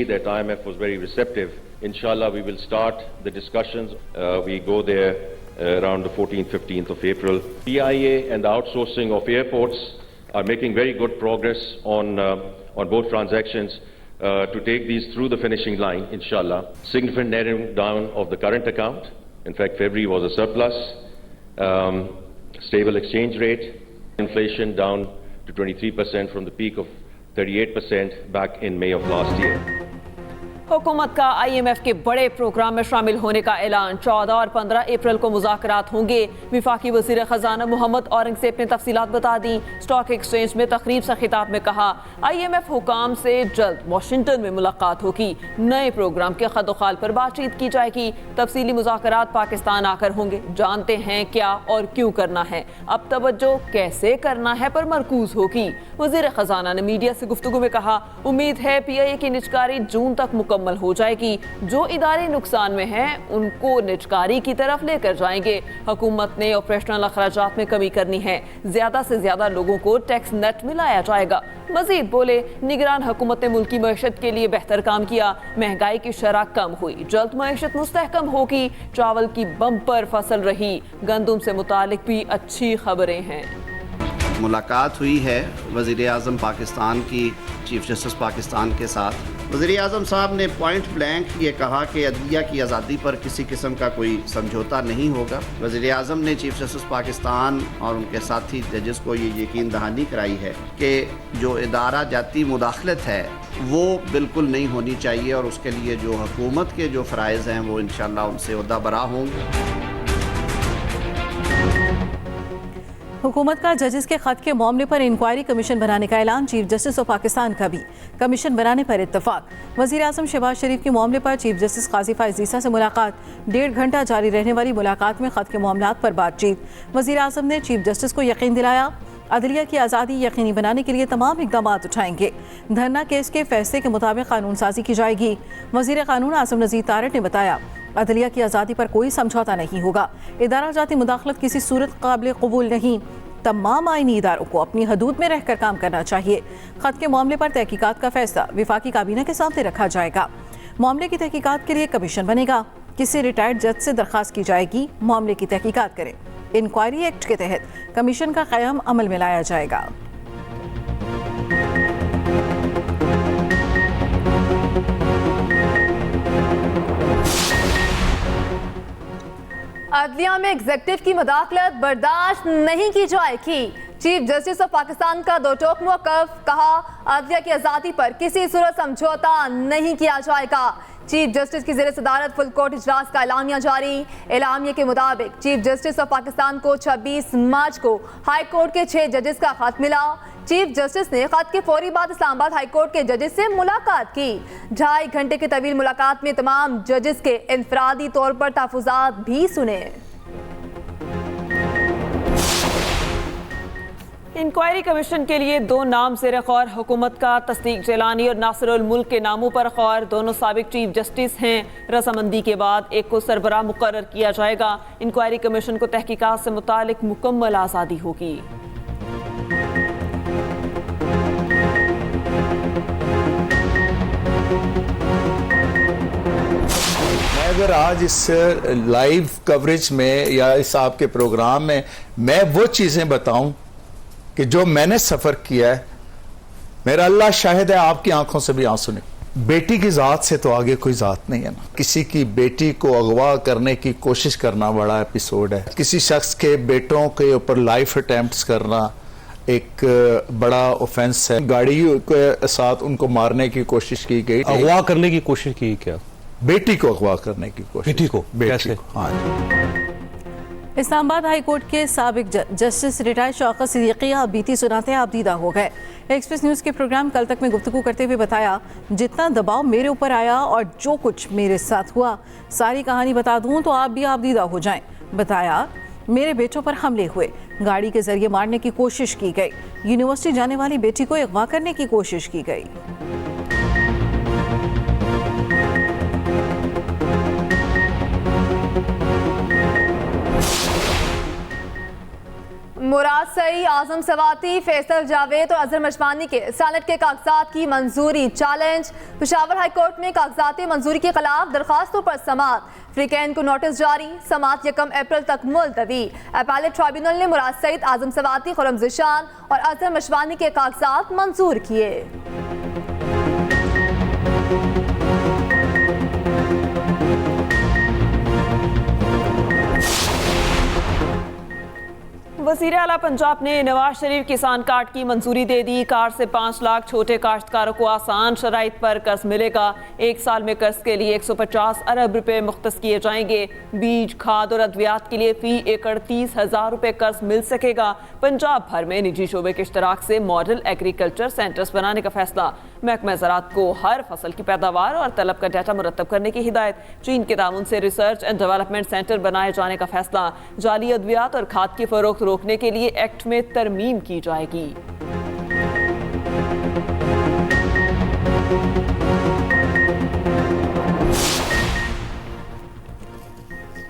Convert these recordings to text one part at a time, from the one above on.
that IMF was very receptive. Inshallah, we will start the discussions. We go there around the 14th, 15th of April. PIA and the outsourcing of airports are making very good progress on both transactions to take these through the finishing line, inshallah. Significant narrowing down of the current account. In fact, February was a surplus. Stable exchange rate. Inflation down to 23% from the peak of 38% back in May of last year. हुकूमत का IMF के बड़े programme में शामिल होने का ऐलान। 14 और 15 अप्रैल को मुज़ाकरात होंगे। विफाकी वज़ीर ख़जाना मोहम्मद औरंगज़ेब ने तफसीलात बता दी। स्टॉक एक्सचेंज में तकरीब से खिताब में कहा, IMF हुकाम से जल्द वाशिंगटन में मुलाकात होगी। नए प्रोग्राम के खदोखाल पर बातचीत की जाएगी। तफसीली मुज़ाकरात पाकिस्तान आकर होंगे। जानते हैं क्या और क्यों करना है, अब तवज्जो कैसे करना है पर मरकूज होगी। वज़ीर ख़जाना ने मीडिया से गुफ्तगू में कहा, उम्मीद है PIA की निजकारी जून तक मुकम्मल हो जाएगी। जो इदारे नुकसान में हैं उनको निजकारी की तरफ लेकर जाएंगे। हुकूमत ने ऑपरेशनल अखराजात में कमी करनी है। ज्यादा से ज्यादा लोगों को टैक्स नेट में लाया जाएगा। मजीद बोले, निगरान हुकूमत ने मुल्की मईशत के लिए बेहतर काम किया। महंगाई की शरह कम हुई। जल्द मईशत मुस्तहकम होगी। चावल की बम्पर फसल रही। गंदुम से मुतालिक भी अच्छी खबरें हैं। मुलाकात हुई है वज़ीर आज़म पाकिस्तान की चीफ जस्टिस पाकिस्तान के साथ। वज़ीर आज़म साहब ने पॉइंट ब्लैंक ये कहा कि अदलिया की आज़ादी पर किसी किस्म का कोई समझौता नहीं होगा। वज़ीर आज़म ने चीफ जस्टिस पाकिस्तान और उनके साथी जजेस को ये यकीन दहानी कराई है कि जो इदारा जाती मुदाखलत है वो बिल्कुल नहीं होनी चाहिए और उसके लिए जो हुकूमत के जो फ़राइज़ हैं वो इंशाअल्लाह उनसे ओहदा बरा होंगे। हुकूमत का जजेस के खत के मामले पर इंक्वायरी कमीशन बनाने का ऐलान। चीफ जस्टिस ऑफ पाकिस्तान का भी कमीशन बनाने पर इत्तफाक। वज़ीर आज़म शहबाज शरीफ के मामले पर चीफ जस्टिस काजी फ़ाइज़ ईसा से मुलाकात। 1.5 घंटा जारी रहने वाली मुलाकात में खत के मामलात पर बातचीत। वज़ीर आज़म ने चीफ जस्टिस को यकीन दिलाया, अदलिया की आज़ादी यकीनी बनाने के लिए तमाम इकदाम उठाएंगे। धरना केस के फैसले के मुताबिक कानून साजी की जाएगी। वज़ीर कानून आसिम नज़ीर तारड़ ने बताया, अदलिया की आज़ादी पर कोई समझौता नहीं होगा। इदारा जाती मुदाखलत किसी सूरत काबिल कबूल नहीं। तमाम आईनी इदारों को अपनी हदूद में रहकर काम करना चाहिए। खत के मामले पर तहकीकात का फैसला विफाकी काबीना के सामने रखा जाएगा। मामले की तहकीकात के लिए कमीशन बनेगा। किसी रिटायर्ड जज से दरख्वास्त की जाएगी, मामले की तहकीकात करें। इंक्वायरी एक्ट के तहत कमीशन का क़याम अमल में लाया जाएगा। अदलिया में एग्जेक्टिव की मुदाखलत बर्दाश्त नहीं की जाएगी। चीफ जस्टिस ऑफ पाकिस्तान का दो टोक मौक़िफ़। कहा, अदलिया की आज़ादी पर किसी सूरत समझौता नहीं किया जाएगा। चीफ जस्टिस की ज़ेर सदारत फुल कोर्ट इजलास का एलामिया जारी। एलामिया के मुताबिक चीफ जस्टिस ऑफ पाकिस्तान को 26 मार्च को हाई कोर्ट के 6 जजेस का खत मिला। चीफ जस्टिस ने खत के फौरी बाद इस्लामाबाद हाई कोर्ट के जजेस से मुलाकात की। 2.5 घंटे की तवील मुलाकात में तमाम जजेस के इनफरादी तौर पर तहफ़्फ़ुज़ात भी सुने। इंक्वायरी कमीशन के लिए 2 नाम ज़ेर ग़ौर। हुकूमत का तस्दीक जिलानी और नासिरुल मुल्क के नामों पर ग़ौर। दोनों साबिक चीफ जस्टिस हैं। रजामंदी के बाद एक को सरबराह मुकर्रर किया जाएगा। इंक्वायरी कमीशन को तहकीकात से मुतालिक मुकम्मल आज़ादी होगी। अगर आज इस लाइव कवरेज में या इस आपके प्रोग्राम में मैं वो चीज़ें बताऊं कि जो मैंने सफ़र किया है, मेरा अल्लाह शाहिद है, आपकी आंखों से भी आंसू नहीं। बेटी की ज़ात से तो आगे कोई ज़ात नहीं है ना। किसी की बेटी को अगवा करने की कोशिश करना बड़ा एपिसोड है। किसी शख्स के बेटों के ऊपर लाइफ अटेम्प्ट्स करना एक बड़ा ऑफेंस है। गाड़ी के साथ उनको मारने की कोशिश की गई। अगवा करने की कोशिश की क्या? बेटी को अगवा करने की कोशिश। बेटी को कैसे? हाँ। इस्लामाबाद हाई कोर्ट के साबिक जस्टिस रिटायर्ड शौकत सिद्दीकी आप बीती सुनाते आप दीदा हो गए। एक्सप्रेस न्यूज़ के प्रोग्राम कल तक में गुफ्तगू करते हुए बताया, जितना दबाव मेरे ऊपर आया और जो कुछ मेरे साथ हुआ, सारी कहानी बता दूं तो आप भी आप दीदा हो जाएं। बताया, मेरे बेटों पर हमले हुए, गाड़ी के जरिए मारने की कोशिश की गई, यूनिवर्सिटी जाने वाली बेटी को अगवा करने की कोशिश की गई। मुराद सई, आजम सवाती, फैसल जावेद और अजहर मशमानी के सैनेट के कागजात की मंजूरी चैलेंज। पेशावर हाई कोर्ट में कागजाती मंजूरी के खिलाफ दरखास्तों पर समाअत। फ्रीकैन को नोटिस जारी, समाअत 1 अप्रैल तक मुलतवी। अपीलेट ट्राइब्यूनल ने मुराद सईद, आजम सवाती, खुर्रम ज़िशान और अजहर मशमानी के कागजात मंजूर किए। वज़ीर आला पंजाब ने नवाज शरीफ किसान कार्ड की मंजूरी दे दी। कार्ड से 5 लाख छोटे काश्तकारों को आसान शराइत पर कर्ज मिलेगा। 1 साल में कर्ज के लिए 150 अरब रुपए मुख्तस किए जाएंगे। बीज, खाद और अद्वियात के लिए फी एकड़ 30,000 रुपए कर्ज मिल सकेगा। पंजाब भर में निजी शोबे के इश्तराक से मॉडल एग्रीकल्चर सेंटर्स बनाने का फैसला। महकमा ज़राअत को हर फसल की पैदावार और तलब का डाटा मुरतब करने की हिदायत। चीन के ताउन से रिसर्च एंड डेवलपमेंट सेंटर बनाए जाने का फैसला। जाली अद्वियात और खाद की फरोख्त रोकने के लिए एक्ट में तरमीम की जाएगी।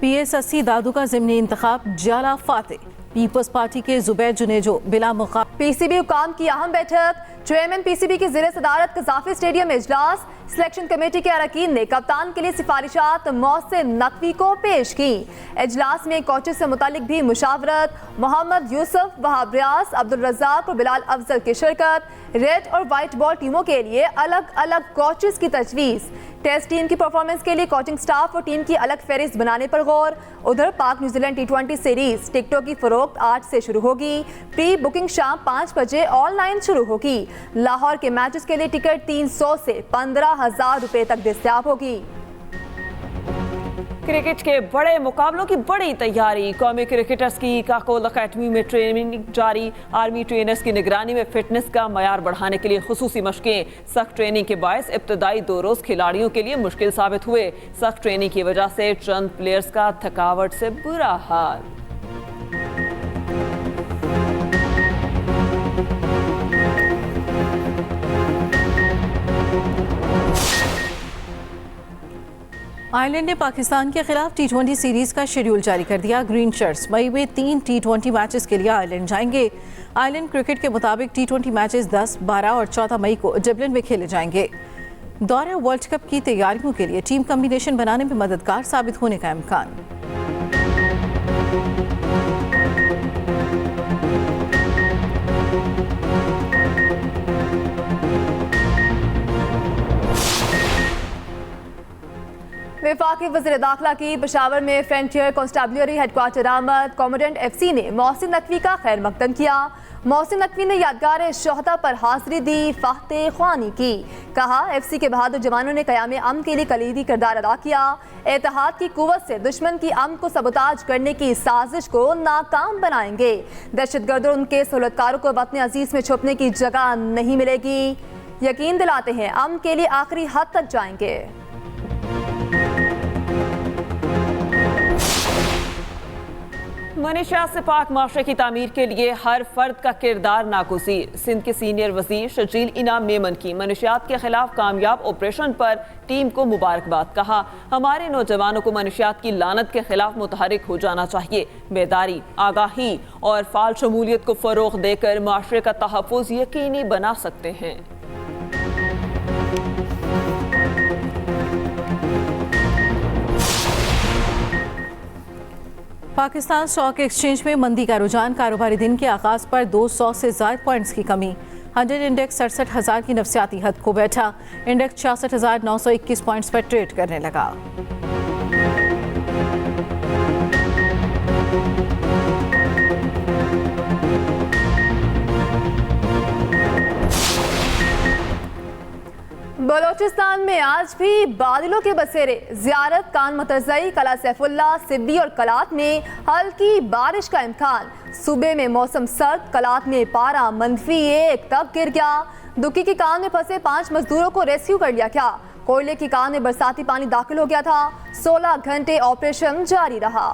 PS80 दादू का ज़िमनी इंतखाब जाला फाते। पीपल्स पार्टी के जुबैर जुनेजो बिला मुकाबला। पीसीबी हुकाम की अहम बैठक। चेयरमैन पीसीबी की ज़ेर सदारत कज़ाफ़ी स्टेडियम में इजलास। सिलेक्शन कमेटी के अरकान ने कप्तान के लिए सिफारिशात मोहसिन नकवी को पेश की। इजलास में कोचेस से मुतालिक भी मुशावरत। मोहम्मद यूसुफ, वहाब रियाज, अब्दुल रज़ाक और बिलाल अफजल की शिरकत। रेड और वाइट बॉल टीमों के लिए अलग अलग कोचेस की तजवीज़। टेस्ट टीम की परफॉर्मेंस के लिए कोचिंग स्टाफ और टीम की अलग फहरिस्त बनाने पर गौर। उधर पाक न्यूजीलैंड T20 सीरीज टिकटों की फरोख्त 8 से शुरू होगी। प्री बुकिंग शाम 5 बजे ऑनलाइन शुरू होगी। लाहौर के मैचेस के लिए टिकट 300 से 15,000 रुपए तक दस्तयाब होगी। क्रिकेट के बड़े मुकाबलों की बड़ी तैयारी। कौमी क्रिकेटर्स की काकोल अकेडमी में ट्रेनिंग जारी। आर्मी ट्रेनर्स की निगरानी में फिटनेस का मयार बढ़ाने के लिए खुसूसी मशकें। सख्त ट्रेनिंग के बायस इब्तदाई 2 रोज़ खिलाड़ियों के लिए मुश्किल साबित हुए। सख्त ट्रेनिंग की वजह से चंद प्लेयर्स का थकावट से बुरा हाल। आयरलैंड ने पाकिस्तान के खिलाफ T20 सीरीज का शेड्यूल जारी कर दिया। ग्रीन शर्ट्स मई में 3 T20 मैचेस के लिए आयरलैंड जाएंगे। आयरलैंड क्रिकेट के मुताबिक T20 मैचेस 10, 12 और 14 मई को डबलिन में खेले जाएंगे। दौरे वर्ल्ड कप की तैयारियों के लिए टीम कम्बिनेशन बनाने में मददगार साबित होने का इम्कान। वफाकी वज़ीर दाखिला की पेशावर में फ्रंटियर कॉन्स्टेबलरी हेडक्वार्टर आमद। कॉमोडेंट FC ने मोहसिन नकवी का खैर मकदम किया। मोहसिन नकवी ने यादगार शोहदा पर हाजिरी दी, फातह ख्वानी की। कहा FC के बहादुर जवानों ने क़याम अमन के लिए कलीदी किरदार अदा किया। एतहाद की कुव्वत से दुश्मन की अमन को सबोताज करने की साजिश को नाकाम बनाएंगे। दहशतगर्द और उनके सहूलतकारों को वतन अजीज में छुपने की जगह नहीं मिलेगी। यकीन दिलाते हैं अमन के लिए आखिरी हद तक जाएंगे। मनीषा से पाक माशरे की तामीर के लिए हर फर्द का किरदार नागुज़ीर। सिंध के सीनियर वजीर शजील इनाम मेमन की मनशियात के खिलाफ कामयाब ऑपरेशन पर टीम को मुबारकबाद। कहा, हमारे नौजवानों को मनशियात की लानत के खिलाफ मुतहरिक हो जाना चाहिए। बेदारी, आगाही और फाल शमूलियत को फरोग देकर माशरे का तहफ़्फ़ुज़ यकीनी बना सकते हैं। पाकिस्तान स्टॉक एक्सचेंज में मंदी का रुझान। कारोबारी दिन के आगाज पर 200 से ज़ायद पॉइंट्स की कमी। 100 इंडेक्स 67,000 की नफसियाती हद को बैठा। इंडेक्स 66,921 पॉइंट्स पर ट्रेड करने लगा। बलोचिस्तान में आज भी बादलों के बसेरे। ज़ियारत, कान मतरज़ई, कला सैफुल्ला, सिब्बी और कलात में हल्की बारिश का इम्कान। सूबे में मौसम सर्द, कलात में पारा -1 तक गिर गया। दुकी की कान में फंसे 5 मजदूरों को रेस्क्यू कर लिया गया। कोयले की कान में बरसाती पानी दाखिल हो गया था। 16 घंटे ऑपरेशन जारी रहा।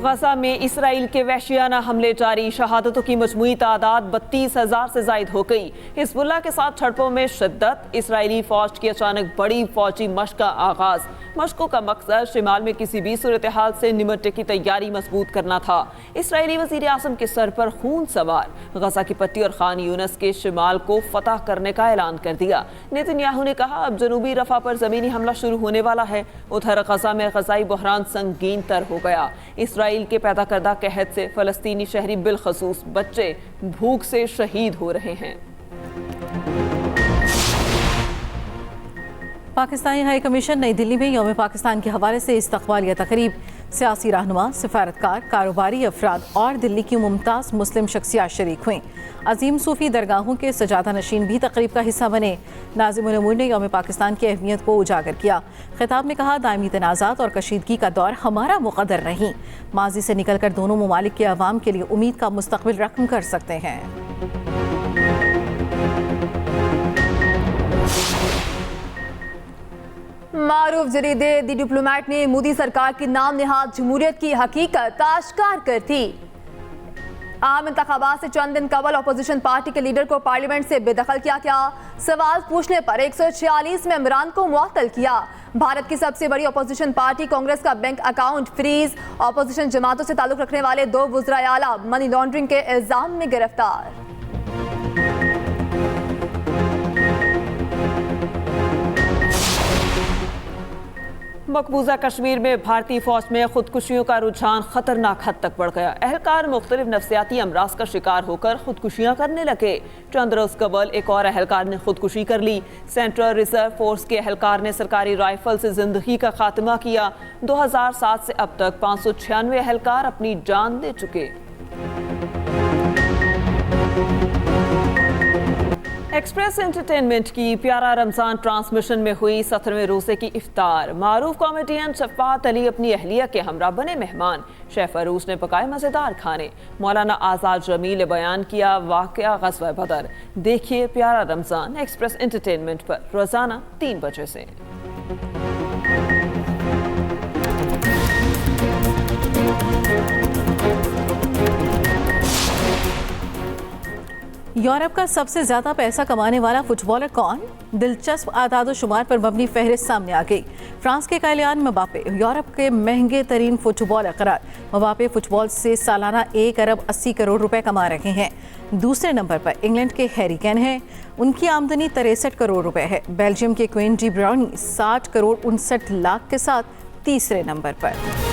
गजा में इसराइल के वहशियाना हमले जारी, शहादतों की मजमूई तादाद 32,000 से जायद हो गई। हिजबुल्लाह के साथ झड़पों में शिद्दत, इसराइली फौज की अचानक बड़ी फौजी मशक का आगाज। मशकों का मकसद शिमाल में किसी भी सूरत हाल से निमटने की तैयारी मजबूत करना था। इसराइली वजीर आज़म के सर पर खून सवार, गजा की पट्टी और खान यूनस के शिमाल को फतह करने का ऐलान कर दिया। नेतन्याहू ने कहा अब जनूबी रफा पर जमीनी हमला शुरू होने वाला है। उधर गजा में गजाई बहरान संगीन तर हो गया। इसराइल के पैदा करदा कहत से फलस्तीनी शहरी बिलखसूस बच्चे भूख से शहीद हो रहे हैं। पाकिस्तानी हाई कमीशन नई दिल्ली में यौम पाकिस्तान के हवाले से इस्तकबालिया तकरीब, सियासी रहनुमा, सिफारतकार, कारोबारी अफराद और दिल्ली की मुमताज़ मुस्लिम शख्सियात शरीक हुई। अजीम सूफी दरगाहों के सजादा नशीन भी तकरीब का हिस्सा बने। नाज़िम उल उमूर ने यौम पाकिस्तान की अहमियत को उजागर किया। खिताब में कहा दायमी तनाज़ात और कशीदगी का दौर हमारा मुक़द्दर नहीं, माजी से निकल कर दोनों ममालिक के अवाम के लिए उम्मीद का मुस्तक़बिल रकम कर सकते हैं। मारूफ जरीदे दी डिप्लोमेट ने मोदी सरकार की नाम निहाद जमहूरियत की हकीकत आश्कार कर दी। आम इंतखाबात से चंद दिन कबल अपोजिशन पार्टी के लीडर को पार्लियामेंट से बेदखल किया गया। सवाल पूछने पर 146 मेंबरान को मुअत्तल किया। भारत की सबसे बड़ी अपोजिशन पार्टी कांग्रेस का बैंक अकाउंट फ्रीज, अपोजिशन जमातों से ताल्लुक रखने वाले 2 वज़राए आला मनी लॉन्ड्रिंग के इल्जाम में गिरफ्तार। मकबूजा कश्मीर में भारतीय फौज में खुदकुशियों का रुझान खतरनाक हद तक बढ़ गया। एहलकार मुख्तलिफ नफ्सियाती अमराज का शिकार होकर खुदकुशियां करने लगे। चंद रोज कबल एक और एहलकार ने खुदकुशी कर ली। सेंट्रल रिजर्व फोर्स के एहलकार ने सरकारी राइफल से जिंदगी का खात्मा किया। 2007 से अब तक 596 एहलकार अपनी जान दे चुके। एक्सप्रेस एंटरटेनमेंट की प्यारा रमजान ट्रांसमिशन में हुई 17वें रोजे की इफ्तार। मारूफ कॉमेडियन शफात अली अपनी अहलिया के हमरा बने मेहमान। शेफ अरूज ने पकाए मजेदार खाने। मौलाना आजाद जमील ने बयान किया वाकया ग़ज़वा बदर। देखिए प्यारा रमजान एक्सप्रेस एंटरटेनमेंट पर रोजाना 3 बजे से। यूरोप का सबसे ज्यादा पैसा कमाने वाला फुटबॉलर कौन? दिलचस्प आदाद शुमार पर मबनी फहरिस्त सामने आ गई। फ्रांस के कायलियान मबापे यूरोप के महंगे तरीन फुटबॉलर करार। मबापे फुटबॉल से सालाना 1 अरब 80 करोड़ रुपए कमा रहे हैं। दूसरे नंबर पर इंग्लैंड के हैरी केन हैं, उनकी आमदनी 63 करोड़ रुपए है। बेल्जियम के क्वीन डी ब्रुयने 60 करोड़ 59 लाख के साथ तीसरे नंबर पर।